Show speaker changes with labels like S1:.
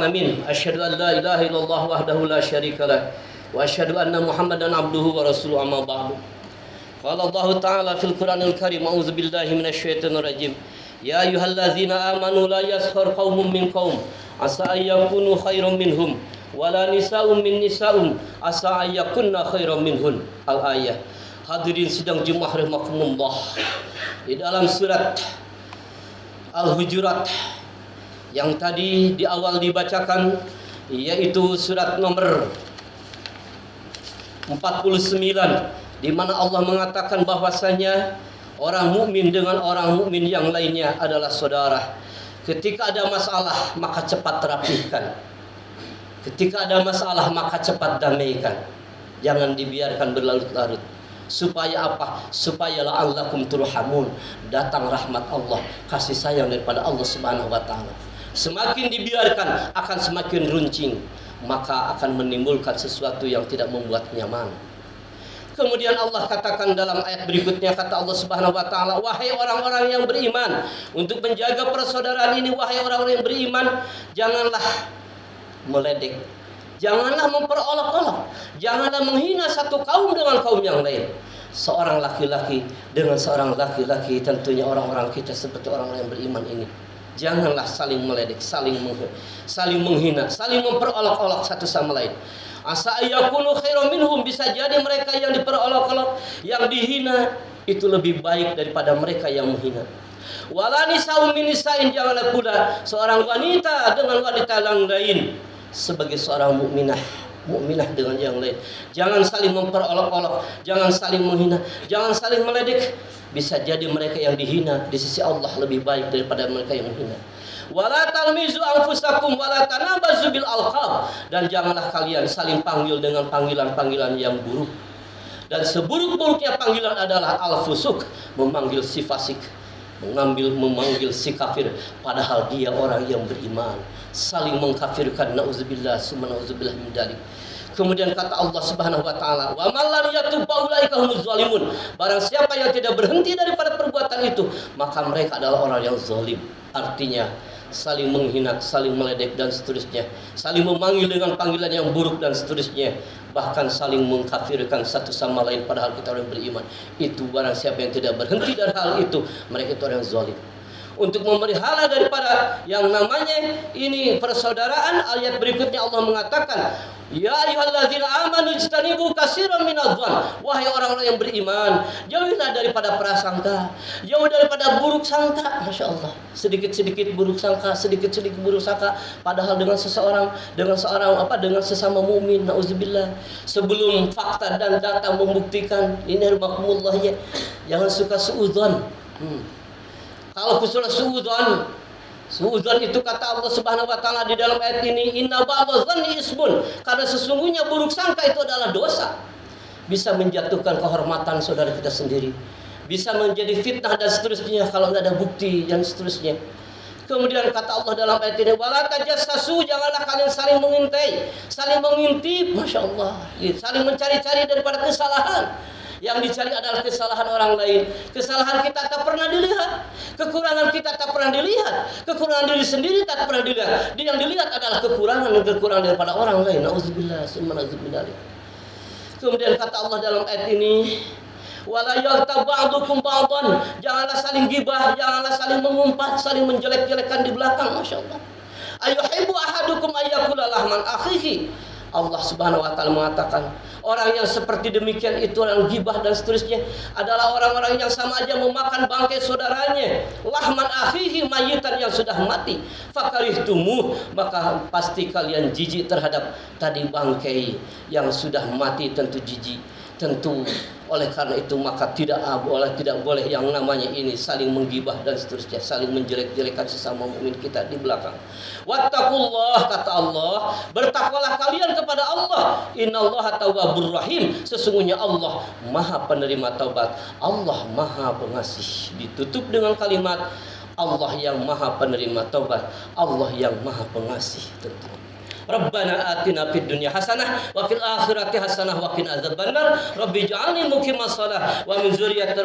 S1: Amin. Asyhadu an la ilaha illallah wahdahu la syarika lah wa asyhadu anna Muhammadan abduhu wa rasuluhu amma ba'du. Qala Allah Ta'ala fil Qur'anil Karim, a'udzu billahi minasyaitonir rajim. Ya ayyuhallazina amanu la yaskhar qaumun min qaum asa ayyakunu khairam minhum wala nisa'un min nisa'un asa ayyakunna khairam minhun. Al-ayah. Hadirin sidang Jumat rahimakumullah. Di dalam surat Al-Hujurat yang tadi di awal dibacakan, yaitu surat nomor 49, di mana Allah mengatakan bahwasanya orang mukmin dengan orang mukmin yang lainnya adalah saudara. Ketika ada masalah maka cepat rapihkan. Ketika ada masalah maka cepat damaikan. Jangan dibiarkan berlarut-larut. Supaya apa? Supaya la'allakum turhamun, datang rahmat Allah, kasih sayang daripada Allah Subhanahu wa taala. Semakin dibiarkan akan semakin runcing, maka akan menimbulkan sesuatu yang tidak membuat nyaman. Kemudian Allah katakan dalam ayat berikutnya, kata Allah Subhanahu wa taala, wahai orang-orang yang beriman, untuk menjaga persaudaraan ini, wahai orang-orang yang beriman, janganlah meledek, janganlah memperolok-olok, janganlah menghina satu kaum dengan kaum yang lain. Seorang laki-laki dengan seorang laki-laki, tentunya orang-orang kita seperti orang-orang yang beriman ini, janganlah saling meledek, saling menghina, saling memperolok-olok satu sama lain. Asa ayyakunu khairam minhum, bisa jadi mereka yang diperolok-olok, yang dihina itu lebih baik daripada mereka yang menghina. Wala nisa'un min nisa'in, janganlah pula seorang wanita dengan wanita yang lain sebagai seorang mukminah dengan yang lain. Jangan saling memperolok-olok, jangan saling menghina, jangan saling meledek. Bisa jadi mereka yang dihina di sisi Allah lebih baik daripada mereka yang menghina. Wala talmizu anfusakum wala tanabazu bil alqab, dan janganlah kalian saling panggil dengan panggilan-panggilan yang buruk. Dan seburuk-buruknya panggilan adalah al-fusuk, memanggil si fasik, memanggil si kafir, padahal dia orang yang beriman. Saling mengkafirkan, nauzubillah summa nauzubillah min dzalik. Kemudian kata Allah Subhanahu wa taala, wa man lam yatub faulaika humuz zalimun, barang siapa yang tidak berhenti daripada perbuatan itu, maka mereka adalah orang yang zalim. Artinya saling menghina, saling meledek dan seterusnya, saling memanggil dengan panggilan yang buruk dan seterusnya, bahkan saling mengkafirkan satu sama lain padahal kita orang beriman. Itu barang siapa yang tidak berhenti dari hal itu, mereka itu orang yang zalim. Untuk memelihara daripada yang namanya ini persaudaraan, ayat berikutnya Allah mengatakan, ya ayyuhalladzina amanu ijtanibu katsiran minadh-dhann, wahai orang-orang yang beriman, jauhilah daripada prasangka, jauh daripada buruk sangka. Masya Allah, sedikit-sedikit buruk sangka, sedikit-sedikit buruk sangka, padahal dengan sesama mukmin, nauzubillah, sebelum fakta dan data membuktikan. Ini rahmatullah ya, jangan suka suudzon. Kalau kusulah suudzon itu kata Allah Subhanahu wa taala di dalam ayat ini, inna ba'dadh-dhanni ismun, karena sesungguhnya buruk sangka itu adalah dosa. Bisa menjatuhkan kehormatan saudara kita sendiri, bisa menjadi fitnah dan seterusnya kalau tidak ada bukti dan seterusnya. Kemudian kata Allah dalam ayat ini, wala tajassasu, janganlah kalian saling mengintai, saling mengintip, Masya Allah, saling mencari-cari daripada kesalahan. Yang dicari adalah kesalahan orang lain. Kesalahan kita tak pernah dilihat, kekurangan kita tak pernah dilihat, kekurangan diri sendiri tak pernah dilihat. Yang dilihat adalah kekurangan daripada orang lain. Nauzubillah summa nauzubillah. Kemudian kata Allah dalam ayat ini, wala yaghtab ba'dukum ba'dan, janganlah saling gibah, janganlah saling mengumpat, saling menjelek-jelekan di belakang. Masya Allah. Ayuhibbu ahadukum ayyakula lahman akhihi. Allah Subhanahu wa taala mengatakan, orang yang seperti demikian itu, orang gibah dan seterusnya, adalah orang-orang yang sama aja memakan bangkai saudaranya. Lahman akhihi, mayitan yang sudah mati. Fakarihtumu, maka pasti kalian jijik terhadap tadi bangkai yang sudah mati, tentu jijik. Tentu oleh karena itu maka tidak boleh yang namanya ini saling menggibah dan seterusnya, saling menjelek-jelekan sesama mukmin kita di belakang. Wattaqullah, kata Allah, bertakwalah kalian kepada Allah. Innallaha tawwabur rahim, sesungguhnya Allah Maha penerima taubat, Allah Maha pengasih. Ditutup dengan kalimat Allah yang Maha penerima taubat, Allah yang Maha pengasih. Tentu Rabbana atina fid dunya hasanah wa fil akhirati hasanah wa qina adzabannar. Rabbi ij'alni muqimas shalah wa min dzurriyyati